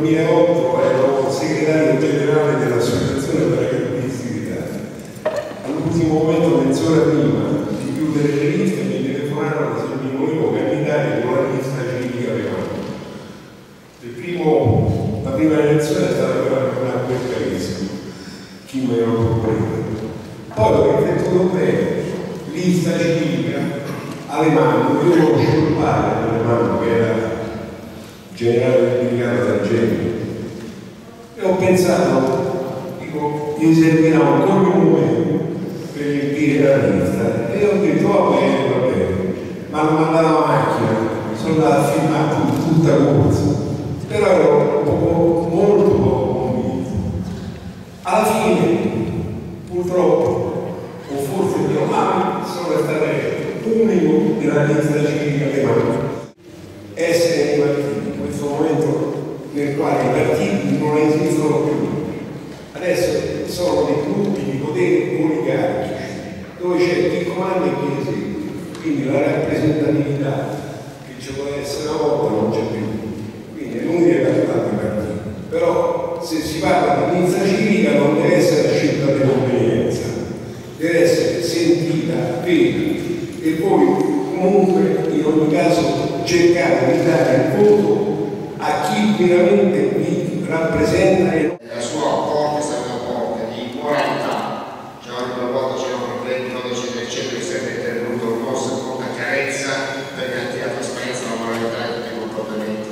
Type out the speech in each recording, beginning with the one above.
2008 ero segretario generale dell'Associazione Paracadutisti d'Italia. All'ultimo momento, mezz'ora prima di chiudere le liste, mi telefonarono se mi volevo candidare con la lista civica avevamo. La prima elezione è stata quella che non ha quel paese, chi me lo propone. Poi ho riflettuto bene, lista civica, Alemanno, io conoscevo il padre di Alemanno che era generale repubblicano d'Argento e ho pensato, dico, mi servirà ancora un momento per riempire la lista e ho detto va bene, ma non mandava la macchina, sono andato a filmare tutta corsa, però ero molto poco convinto. Alla fine, purtroppo, o forse mio male, sono stato unico della lista civica alemana. Essere nei partiti, in questo momento nel quale i partiti non esistono più. Adesso sono dei gruppi di potere oligarchici, dove c'è chi comanda e chi esegue. Quindi la rappresentatività che ci può essere una volta non c'è più. Quindi è l'unica realtà dei partiti. Però se si parla di lista civica non deve essere scelta di convenienza, deve essere sentita, vera. E poi comunque in ogni caso cercare di dare il voto a chi veramente vi rappresenta. La sua apporto è stato un apporto di moralità, cioè ogni volta c'erano problemi, quando eccetera eccetera, è sempre intervenuto con molta chiarezza per garantire la trasparenza, la moralità e tutti i comportamenti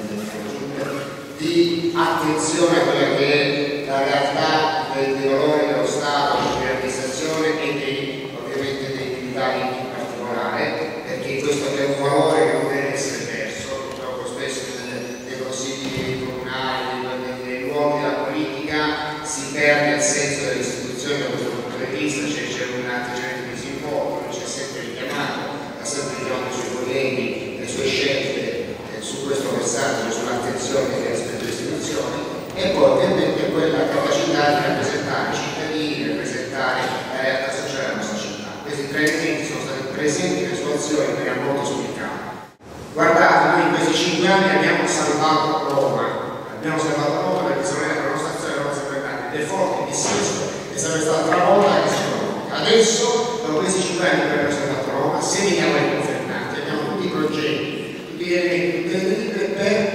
di attenzione a quella che è la realtà dei valori dello Stato, dell'amministrazione e ovviamente dei militari in particolare, perché questo è un valore che non deve essere perso. Purtroppo spesso nei consigli comunali, nei luoghi della politica si perde il senso delle istituzioni da questo punto di vista, cioè c'è un atteggiamento disinvolto, c'è sempre richiamato, ha sempre richiamato i suoi colleghi, le sue scelte su questo messaggio, sull'attenzione che rispetto alle istituzioni, e poi ovviamente quella capacità di rappresentare i cittadini, rappresentare la realtà sociale della nostra città. Questi tre elementi sono stati presenti nelle sue azioni in maniera molto spiccata. Guardate, noi in questi 5 anni abbiamo salvato Roma perché se non era la nostra azione Roma sarebbe andata in default, in dissesto e sarebbe stata travolta anche se non. Adesso, dopo questi 5 anni che abbiamo salvato Roma, seminiamo i confermati, abbiamo tutti i progetti, tutti gli elementi per